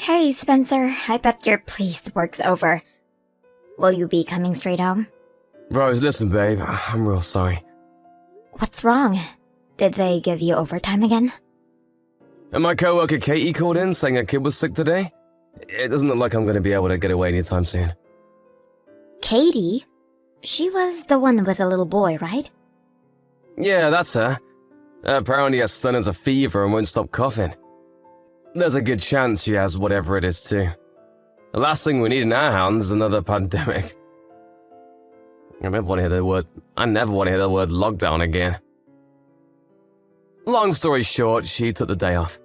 Hey, Spencer, I bet you're pleased work's over. Will you be coming straight home? Rose, listen, babe, I'm real sorry. What's wrong? Did they give you overtime again? And my coworker Katie called in saying her kid was sick today. It doesn't look like I'm going to be able to get away anytime soon. Katie? She was the one with the little boy, right? Yeah, that's her. Apparently her son has a fever and won't stop coughing. There's a good chance she has whatever it is too. The last thing we need in our hands is another pandemic. I never want to hear the word lockdown again. Long story short, she took the day off.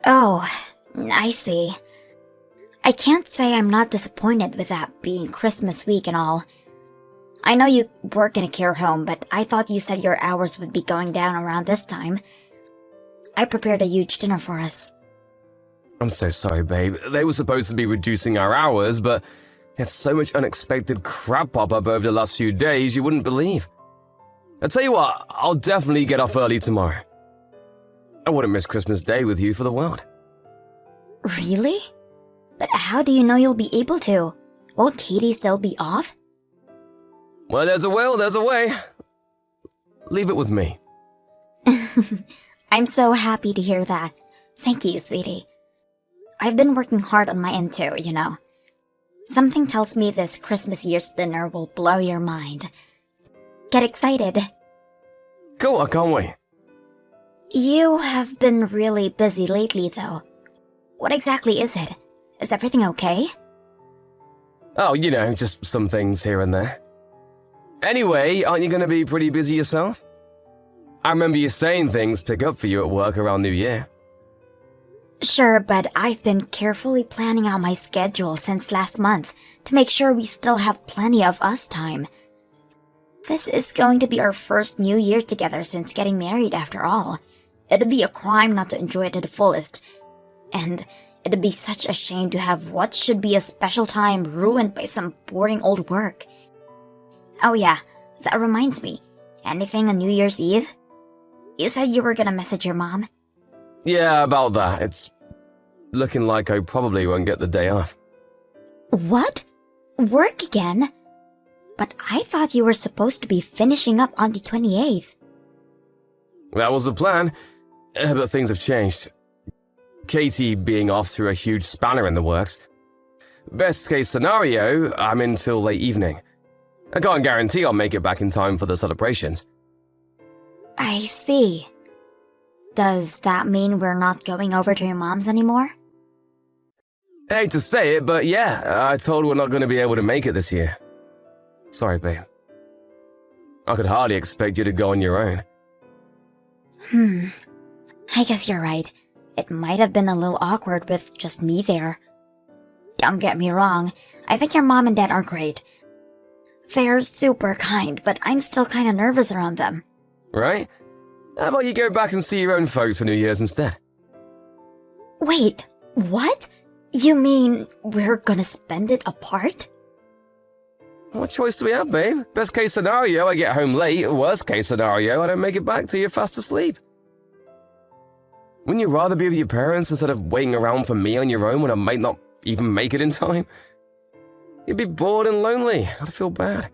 Oh, I see. I can't say I'm not disappointed with that being Christmas week and all. I know you work in a care home, but I thought you said your hours would be going down around this time. I prepared a huge dinner for us. I'm so sorry, babe. They were supposed to be reducing our hours, but it's so much unexpected crap pop up over the last few days you wouldn't believe. I tell you what, I'll definitely get off early tomorrow. I wouldn't miss Christmas Day with you for the world. Really? But how do you know you'll be able to? Won't Katie still be off? Well, there's a will, there's a way. Leave it with me. I'm so happy to hear that. Thank you, sweetie. I've been working hard on my end too, you know. Something tells me this Christmas year's dinner will blow your mind. Get excited. Cool, I can't wait. You have been really busy lately, though. What exactly is it? Is everything okay? Oh, you know, just some things here and there. Anyway, aren't you going to be pretty busy yourself? I remember you saying things pick up for you at work around New Year. Sure, but I've been carefully planning out my schedule since last month to make sure we still have plenty of us time. This is going to be our first New Year together since getting married, after all. It'd be a crime not to enjoy it to the fullest. And it'd be such a shame to have what should be a special time ruined by some boring old work. Oh yeah, that reminds me. Anything on New Year's Eve? You said you were gonna message your mom? Yeah, about that. It's looking like I probably won't get the day off. What? Work again? But I thought you were supposed to be finishing up on the 28th. That was the plan, but things have changed. Katie being off threw a huge spanner in the works. Best case scenario, I'm in till late evening. I can't guarantee I'll make it back in time for the celebrations. I see. Does that mean we're not going over to your mom's anymore? I hate to say it, but yeah, I told her we're not going to be able to make it this year. Sorry, babe. I could hardly expect you to go on your own. I guess you're right. It might have been a little awkward with just me there. Don't get me wrong, I think your mom and dad are great. They're super kind, but I'm still kinda nervous around them. Right? How about you go back and see your own folks for New Year's instead? Wait, what? You mean we're gonna spend it apart? What choice do we have, babe? Best case scenario, I get home late. Worst case scenario, I don't make it back till you're fast asleep. Wouldn't you rather be with your parents instead of waiting around for me on your own when I might not even make it in time? You'd be bored and lonely. I'd feel bad.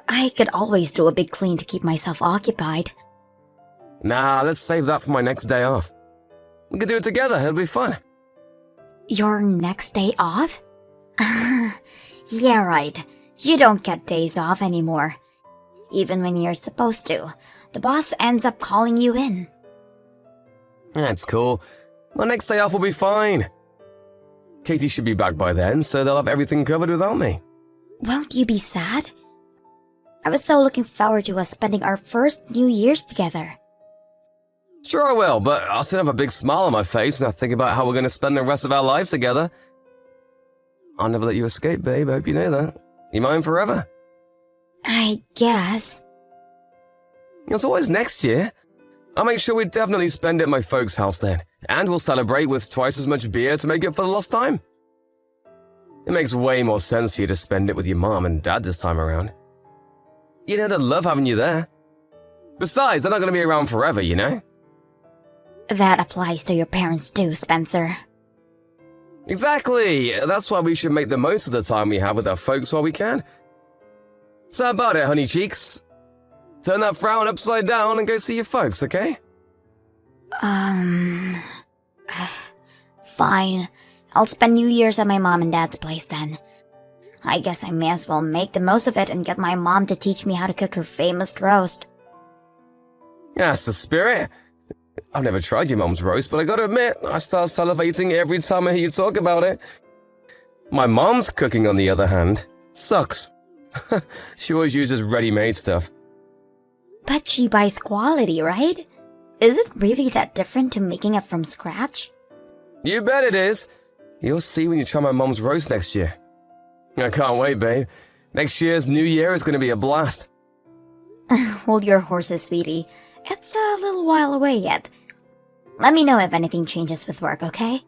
I could always do a big clean to keep myself occupied. Nah, let's save that for my next day off. We could do it together, it'll be fun. Your next day off? Yeah, right. You don't get days off anymore. Even when you're supposed to, the boss ends up calling you in. That's cool. My next day off will be fine. Katie should be back by then, so they'll have everything covered without me. Won't you be sad? I was so looking forward to us spending our first New Year's together. Sure I will, but I'll still have a big smile on my face when I think about how we're going to spend the rest of our lives together. I'll never let you escape, babe. I hope you know that. You're mine forever. I guess. It's always next year. I'll make sure we definitely spend it at my folks' house then. And we'll celebrate with twice as much beer to make up for the lost time. It makes way more sense for you to spend it with your mom and dad this time around. You know they'd love having you there. Besides, they're not going to be around forever, you know? That applies to your parents too, Spencer. Exactly! That's why we should make the most of the time we have with our folks while we can. So how about it, honey cheeks? Turn that frown upside down and go see your folks, okay? Fine. I'll spend New Year's at my mom and dad's place then. I guess I may as well make the most of it and get my mom to teach me how to cook her famous roast. That's the spirit. I've never tried your mom's roast, but I gotta admit, I start salivating every time I hear you talk about it. My mom's cooking, on the other hand, sucks. She always uses ready-made stuff. But she buys quality, right? Is it really that different to making it from scratch? You bet it is. You'll see when you try my mom's roast next year. I can't wait, babe. Next year's New Year is gonna be a blast. Hold your horses, sweetie. It's a little while away yet. Let me know if anything changes with work, okay?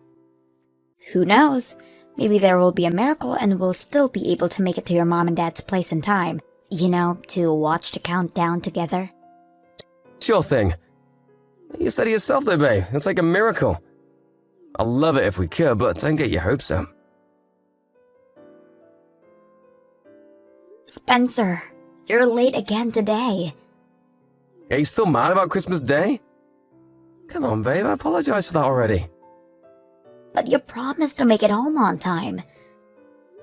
Who knows? Maybe there will be a miracle and we'll still be able to make it to your mom and dad's place in time. You know, to watch the countdown together. Sure thing. You said it yourself though, babe. It's like a miracle. I'd love it if we could, but don't get your hopes up. Spencer, you're late again today. Are you still mad about Christmas Day? Come on, babe. I apologize for that already. But you promised to make it home on time.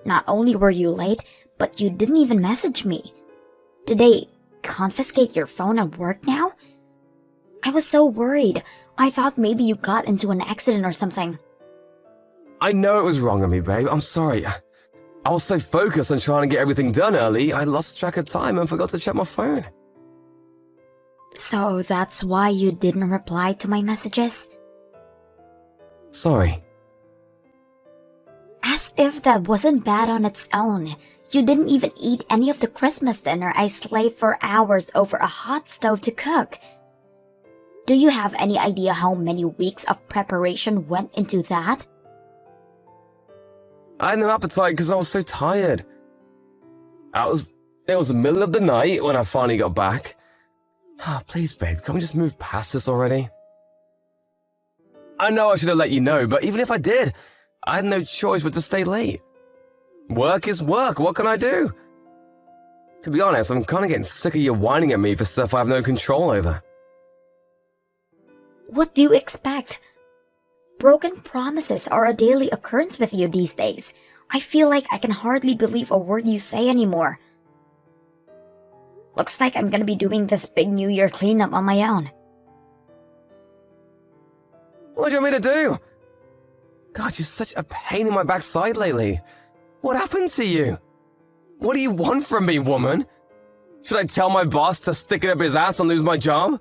Not only were you late, but you didn't even message me. Did they confiscate your phone at work now? I was so worried. I thought maybe you got into an accident or something. I know it was wrong of me, babe. I'm sorry. I was so focused on trying to get everything done early, I lost track of time and forgot to check my phone. So that's why you didn't reply to my messages? Sorry. As if that wasn't bad on its own. You didn't even eat any of the Christmas dinner I slaved for hours over a hot stove to cook. Do you have any idea how many weeks of preparation went into that? I had no appetite because I was so tired. It was the middle of the night when I finally got back. Please, babe, can we just move past this already? I know I should have let you know, but even if I did, I had no choice but to stay late. Work is work, what can I do? To be honest, I'm kind of getting sick of you whining at me for stuff I have no control over. What do you expect? Broken promises are a daily occurrence with you these days. I feel like I can hardly believe a word you say anymore. Looks like I'm gonna be doing this big New Year cleanup on my own. What do you want me to do? God, you're such a pain in my backside lately. What happened to you? What do you want from me, woman? Should I tell my boss to stick it up his ass and lose my job?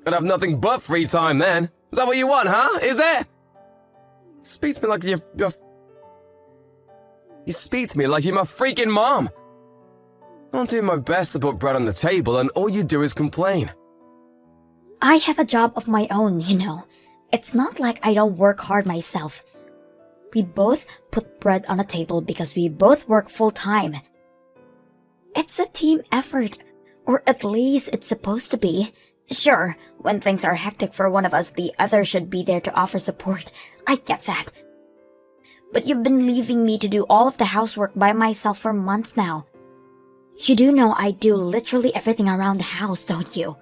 I'd have nothing but free time then. Is that what you want, huh? Is it? Speak to me like you're... You speak to me like you're my freaking mom. I'm doing my best to put bread on the table and all you do is complain. I have a job of my own, you know. It's not like I don't work hard myself. We both put bread on the table because we both work full-time. It's a team effort, or at least it's supposed to be. Sure, when things are hectic for one of us, the other should be there to offer support. I get that. But you've been leaving me to do all of the housework by myself for months now. You do know I do literally everything around the house, don't you?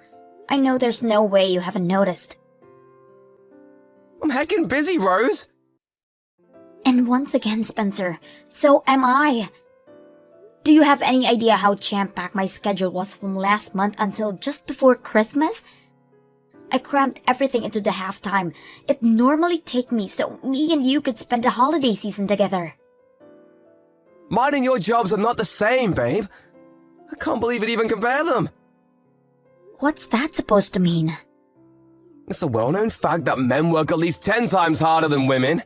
I know there's no way you haven't noticed. I'm heckin' busy, Rose. And once again, Spencer, so am I. Do you have any idea how jam-packed my schedule was from last month until just before Christmas? I crammed everything into the halftime. It normally take me so me and you could spend the holiday season together. Mine and your jobs are not the same, babe. I can't believe it even compare them. What's that supposed to mean? It's a well-known fact that men work at least 10 times harder than women.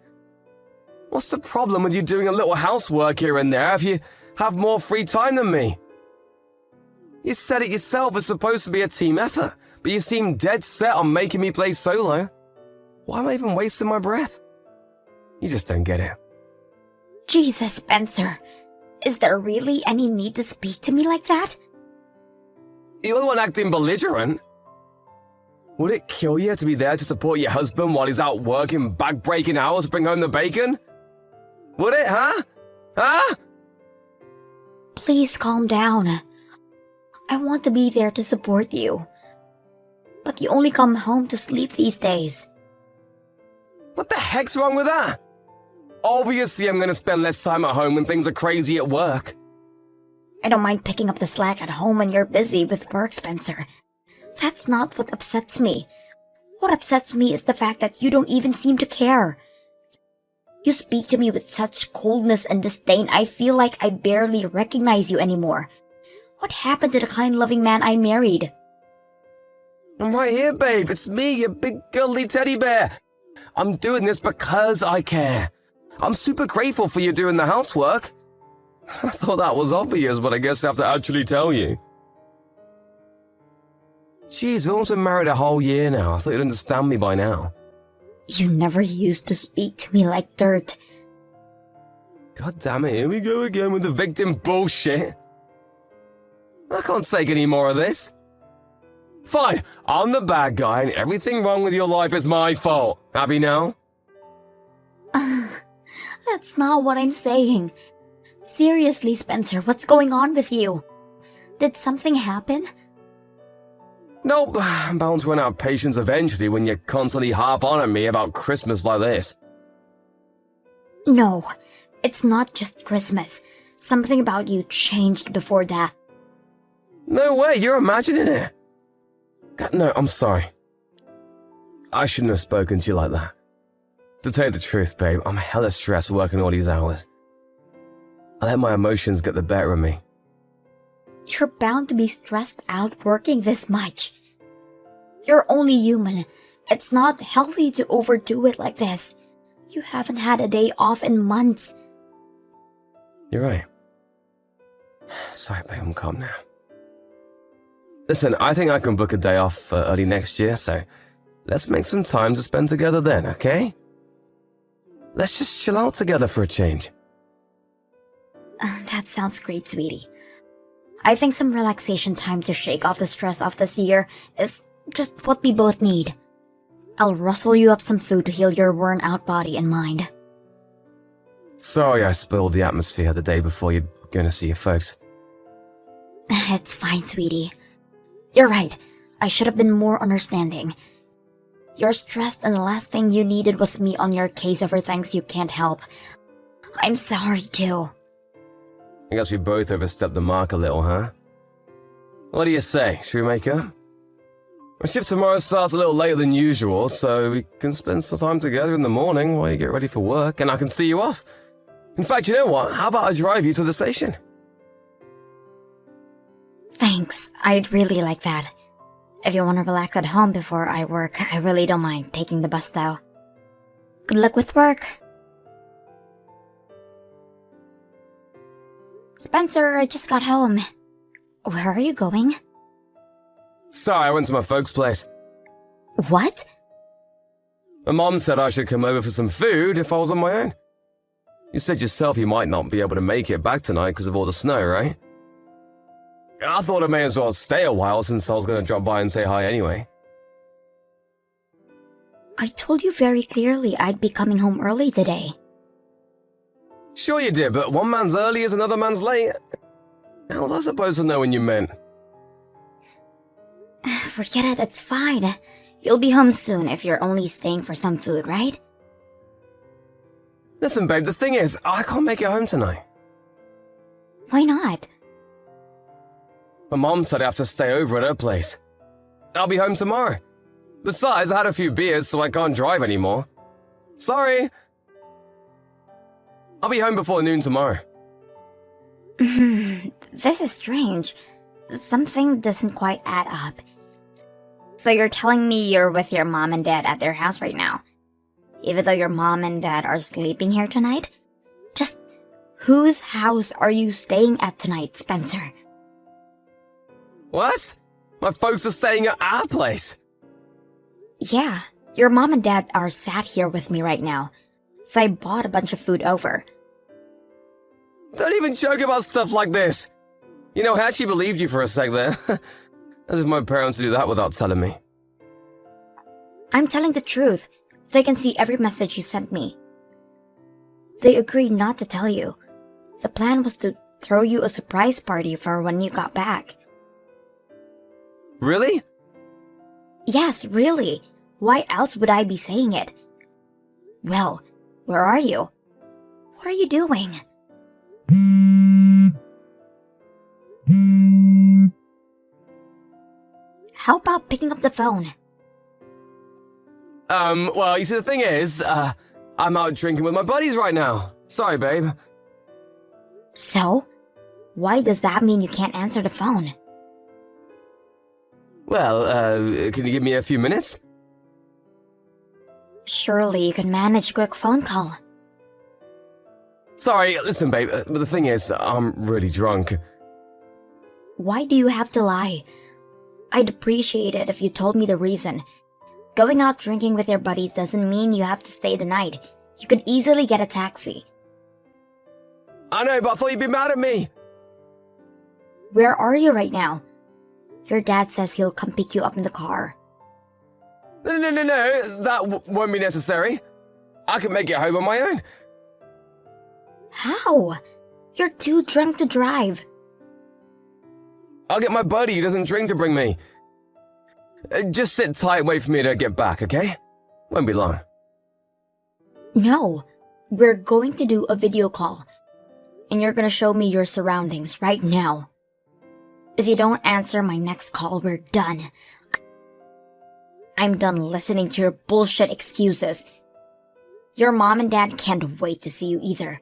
What's the problem with you doing a little housework here and there if you have more free time than me? You said it yourself, it's supposed to be a team effort, but you seem dead set on making me play solo. Why am I even wasting my breath? You just don't get it. Jesus, Spencer. Is there really any need to speak to me like that? You're the one acting belligerent. Would it kill you to be there to support your husband while he's out working back-breaking hours to bring home the bacon? Would it, huh? Huh? Please calm down. I want to be there to support you. But you only come home to sleep these days. What the heck's wrong with that? Obviously, I'm going to spend less time at home when things are crazy at work. I don't mind picking up the slack at home when you're busy with work, Spencer. That's not what upsets me. What upsets me is the fact that you don't even seem to care. You speak to me with such coldness and disdain, I feel like I barely recognize you anymore. What happened to the kind, loving man I married? I'm right here, babe. It's me, your big girly teddy bear. I'm doing this because I care. I'm super grateful for you doing the housework. I thought that was obvious, but I guess I have to actually tell you. Jeez, we've almost been married a whole year now. I thought you'd understand me by now. You never used to speak to me like dirt. God damn it, here we go again with the victim bullshit. I can't take any more of this. Fine, I'm the bad guy and everything wrong with your life is my fault. Happy now? That's not what I'm saying. Seriously, Spencer, what's going on with you? Did something happen? Nope, I'm bound to run out of patience eventually when you constantly harp on at me about Christmas like this. No, it's not just Christmas. Something about you changed before that. No way, you're imagining it. God, no, I'm sorry. I shouldn't have spoken to you like that. To tell you the truth, babe, I'm hella stressed working all these hours. I let my emotions get the better of me. You're bound to be stressed out working this much. You're only human. It's not healthy to overdo it like this. You haven't had a day off in months. You're right. Sorry, babe, I'm calm now. Listen, I think I can book a day off early next year, so let's make some time to spend together then, okay? Let's just chill out together for a change. That sounds great, sweetie. I think some relaxation time to shake off the stress of this year is just what we both need. I'll rustle you up some food to heal your worn-out body and mind. Sorry I spoiled the atmosphere the day before you're gonna see your folks. It's fine, sweetie. You're right. I should have been more understanding. You're stressed and the last thing you needed was me on your case over things you can't help. I'm sorry, too. I guess we both overstepped the mark a little, huh? What do you say? Should we make up? My shift tomorrow starts a little later than usual, so we can spend some time together in the morning while you get ready for work, and I can see you off. In fact, you know what? How about I drive you to the station? Thanks. I'd really like that. If you want to relax at home before I work, I really don't mind taking the bus, though. Good luck with work. Spencer, I just got home. Where are you going? Sorry, I went to my folks' place. What? My mom said I should come over for some food if I was on my own. You said yourself you might not be able to make it back tonight because of all the snow, right? I thought I may as well stay a while since I was going to drop by and say hi anyway. I told you very clearly I'd be coming home early today. Sure you did, but one man's early is another man's late. How was I supposed to know when you meant? Forget it, it's fine. You'll be home soon if you're only staying for some food, right? Listen, babe, the thing is, I can't make it home tonight. Why not? My mom said I have to stay over at her place. I'll be home tomorrow. Besides, I had a few beers, so I can't drive anymore. Sorry. I'll be home before noon tomorrow. This is strange. Something doesn't quite add up. So you're telling me you're with your mom and dad at their house right now? Even though your mom and dad are sleeping here tonight? Just whose house are you staying at tonight, Spencer? What? My folks are staying at our place? Yeah, your mom and dad are sat here with me right now. So I bought a bunch of food over. Don't even joke about stuff like this. I actually believed you for a sec there. As if my parents do that without telling me. I'm telling the truth. They can see every message you sent me. They agreed not to tell you. The plan was to throw you a surprise party for when you got back. Really? Yes, really. Why else would I be saying it? Well, where are you? What are you doing? How about picking up the phone? Well, you see, the thing is, I'm out drinking with my buddies right now. Sorry, babe. So? Why does that mean you can't answer the phone? Well, can you give me a few minutes? Surely you can manage a quick phone call. Sorry, listen, babe, but the thing is, I'm really drunk. Why do you have to lie? I'd appreciate it if you told me the reason. Going out drinking with your buddies doesn't mean you have to stay the night. You could easily get a taxi. I know, but I thought you'd be mad at me. Where are you right now? Your dad says he'll come pick you up in the car. No, that won't be necessary. I can make it home on my own. How? You're too drunk to drive. I'll get my buddy who doesn't drink to bring me. Just sit tight and wait for me to get back, okay? Won't be long. No, we're going to do a video call. And you're gonna show me your surroundings right now. If you don't answer my next call, we're done. I'm done listening to your bullshit excuses. Your mom and dad can't wait to see you either.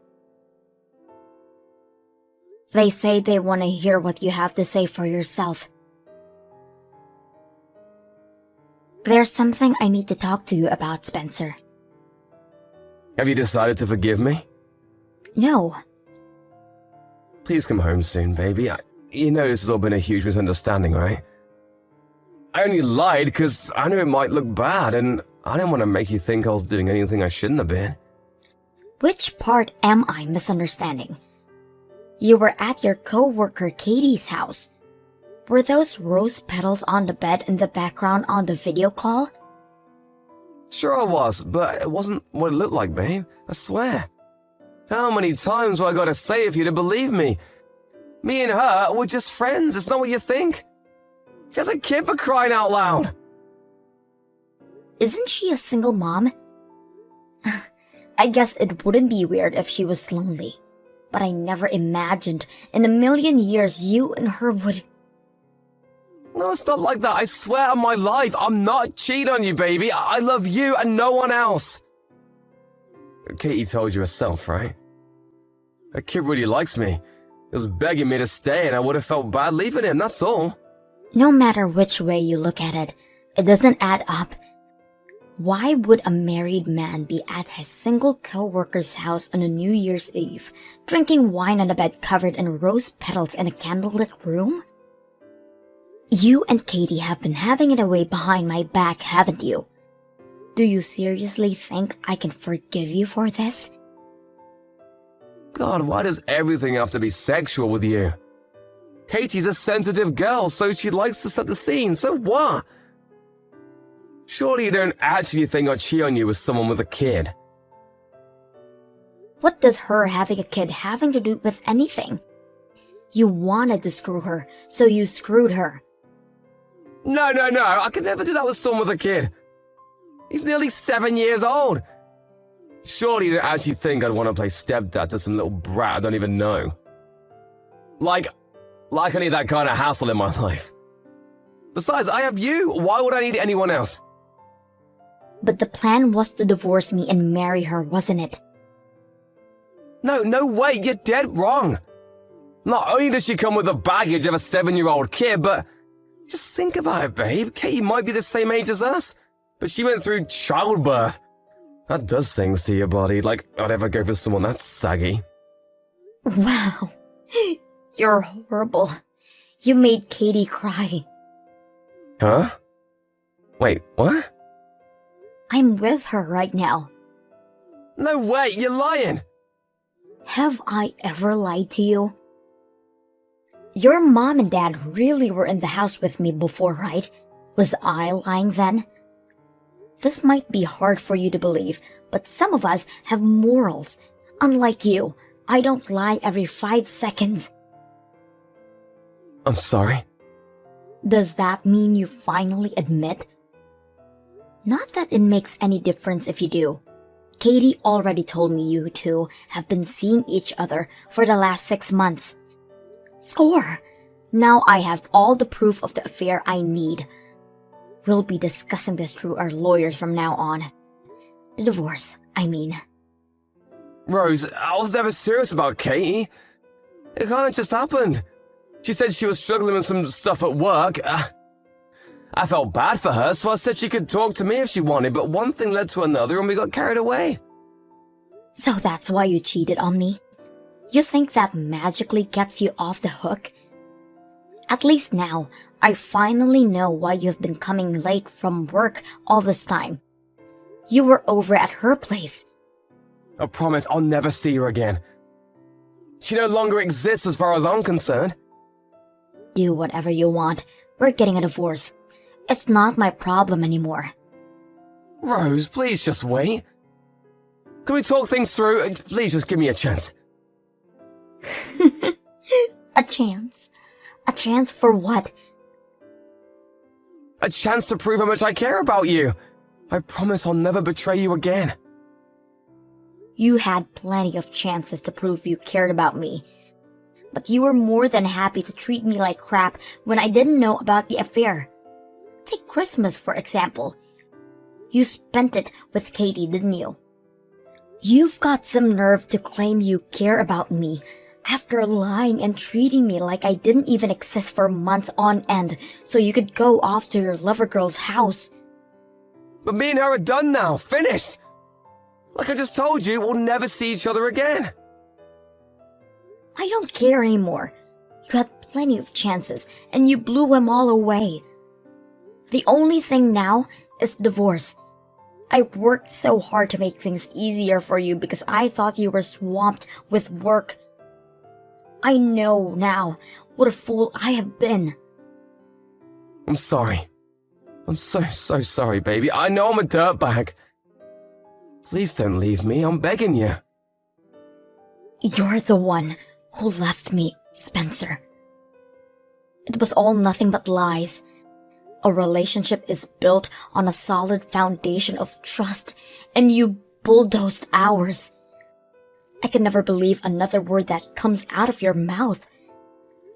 They say they want to hear what you have to say for yourself. There's something I need to talk to you about, Spencer. Have you decided to forgive me? No. Please come home soon, baby. You know this has all been a huge misunderstanding, right? I only lied because I knew it might look bad, and I didn't want to make you think I was doing anything I shouldn't have been. Which part am I misunderstanding? You were at your co-worker Katie's house. Were those rose petals on the bed in the background on the video call? Sure I was, but it wasn't what it looked like, babe. I swear. How many times have I got to say it for you to believe me? Me and her were just friends. It's not what you think. She has a kid, for crying out loud. Isn't she a single mom? I guess it wouldn't be weird if she was lonely. But I never imagined in a million years you and her would... No, it's not like that. I swear on my life, I'm not cheating on you, baby. I love you and no one else. Katie told you herself, right? That kid really likes me. He was begging me to stay and I would have felt bad leaving him, that's all. No matter which way you look at it, it doesn't add up. Why would a married man be at his single co-worker's house on a New Year's Eve, drinking wine on a bed covered in rose petals in a candlelit room? You and Katie have been having it away behind my back, haven't you? Do you seriously think I can forgive you for this? God, why does everything have to be sexual with you? Katie's a sensitive girl, so she likes to set the scene, so what? Surely you don't actually think I'd cheat on you with someone with a kid. What does her having a kid having to do with anything? You wanted to screw her, so you screwed her. No, I could never do that with someone with a kid. He's nearly 7 years old. Surely you don't actually think I'd want to play stepdad to some little brat I don't even know. Like I need that kind of hassle in my life. Besides, I have you. Why would I need anyone else? But the plan was to divorce me and marry her, wasn't it? No way, you're dead wrong. Not only does she come with the baggage of a 7-year-old kid, but just think about it, babe. Katie might be the same age as us, but she went through childbirth. That does things to your body, like I'd ever go for someone that saggy. Wow, you're horrible. You made Katie cry. Huh? Wait, what? I'm with her right now. No way, you're lying! Have I ever lied to you? Your mom and dad really were in the house with me before, right? Was I lying then? This might be hard for you to believe, but some of us have morals. Unlike you, I don't lie every 5 seconds. I'm sorry. Does that mean you finally admit? Not that it makes any difference if you do. Katie already told me you two have been seeing each other for the last 6 months. Score! Now I have all the proof of the affair I need. We'll be discussing this through our lawyers from now on. The divorce, I mean. Rose, I was never serious about Katie. It kinda just happened. She said she was struggling with some stuff at work. I felt bad for her, so I said she could talk to me if she wanted, but one thing led to another and we got carried away. So that's why you cheated on me? You think that magically gets you off the hook? At least now, I finally know why you've been coming late from work all this time. You were over at her place. I promise I'll never see her again. She no longer exists as far as I'm concerned. Do whatever you want. We're getting a divorce. It's not my problem anymore. Rose, please just wait. Can we talk things through? Please just give me a chance. A chance? A chance for what? A chance to prove how much I care about you. I promise I'll never betray you again. You had plenty of chances to prove you cared about me. But you were more than happy to treat me like crap when I didn't know about the affair. Take Christmas, for example. You spent it with Katie, didn't you? You've got some nerve to claim you care about me after lying and treating me like I didn't even exist for months on end so you could go off to your lover girl's house. But me and her are done now, finished. Like I just told you, we'll never see each other again. I don't care anymore. You had plenty of chances, and you blew them all away. The only thing now is divorce. I worked so hard to make things easier for you because I thought you were swamped with work. I know now what a fool I have been. I'm sorry. I'm so sorry, baby. I know I'm a dirtbag. Please don't leave me, I'm begging you. You're the one who left me, Spencer. It was all nothing but lies. A relationship is built on a solid foundation of trust, and you bulldozed ours. I can never believe another word that comes out of your mouth.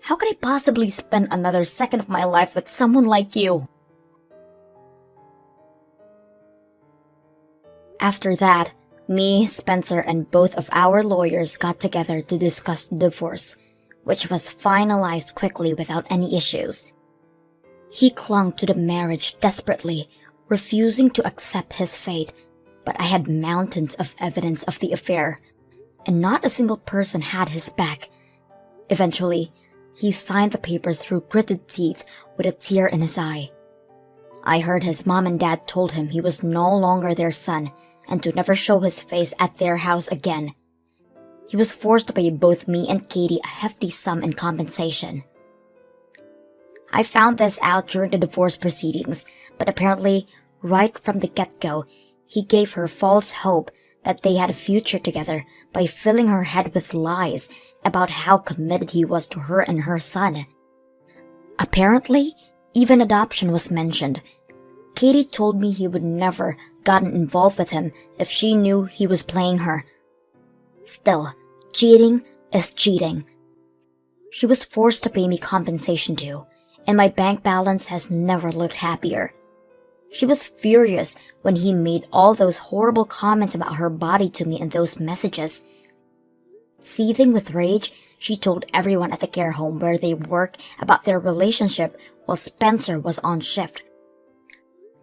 How could I possibly spend another second of my life with someone like you? After that, me, Spencer, and both of our lawyers got together to discuss the divorce, which was finalized quickly without any issues. He clung to the marriage desperately, refusing to accept his fate, but I had mountains of evidence of the affair, and not a single person had his back. Eventually, he signed the papers through gritted teeth with a tear in his eye. I heard his mom and dad told him he was no longer their son and to never show his face at their house again. He was forced to pay both me and Katie a hefty sum in compensation. I found this out during the divorce proceedings, but apparently, right from the get-go, he gave her false hope that they had a future together by filling her head with lies about how committed he was to her and her son. Apparently, even adoption was mentioned. Katie told me he would never gotten involved with him if she knew he was playing her. Still, cheating is cheating. She was forced to pay me compensation too, and my bank balance has never looked happier. She was furious when he made all those horrible comments about her body to me in those messages. Seething with rage, she told everyone at the care home where they work about their relationship while Spencer was on shift.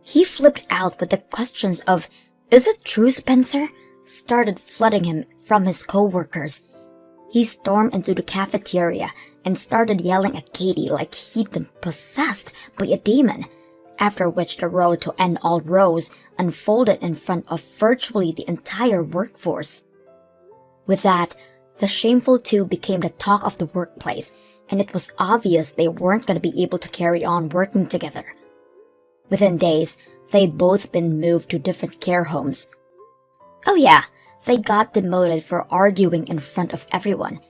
He flipped out with the questions of, "Is it true, Spencer?" started flooding him from his co-workers. He stormed into the cafeteria and started yelling at Katie like he'd been possessed by a demon, after which the road to end all rows unfolded in front of virtually the entire workforce. With that, the shameful two became the talk of the workplace, and it was obvious they weren't going to be able to carry on working together. Within days, They'd both been moved to different care homes. Oh yeah, they got demoted for arguing in front of everyone.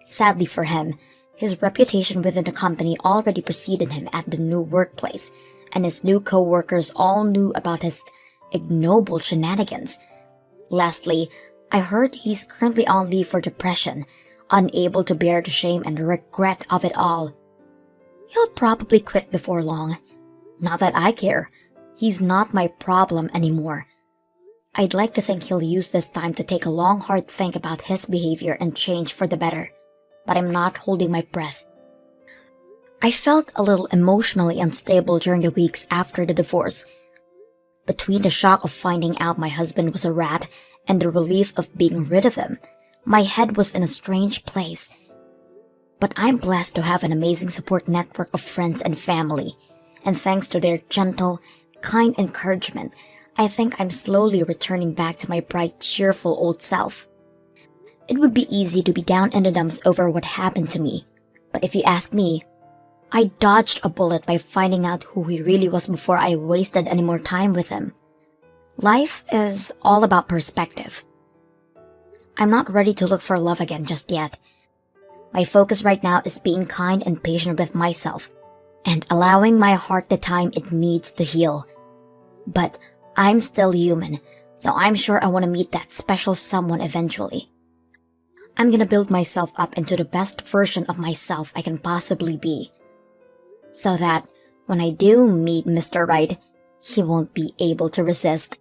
Sadly for him, his reputation within the company already preceded him at the new workplace, and his new co-workers all knew about his ignoble shenanigans. Lastly, I heard he's currently on leave for depression, unable to bear the shame and regret of it all. He'll probably quit before long. Not that I care. He's not my problem anymore. I'd like to think he'll use this time to take a long hard think about his behavior and change for the better, but I'm not holding my breath. I felt a little emotionally unstable during the weeks after the divorce. Between the shock of finding out my husband was a rat and the relief of being rid of him, my head was in a strange place. But I'm blessed to have an amazing support network of friends and family, and thanks to their gentle, kind encouragement, I think I'm slowly returning back to my bright, cheerful old self. It would be easy to be down in the dumps over what happened to me, but if you ask me, I dodged a bullet by finding out who he really was before I wasted any more time with him. Life is all about perspective. I'm not ready to look for love again just yet. My focus right now is being kind and patient with myself, and allowing my heart the time it needs to heal. But I'm still human, so I'm sure I want to meet that special someone eventually. I'm gonna build myself up into the best version of myself I can possibly be, so that when I do meet Mr. Right, he won't be able to resist.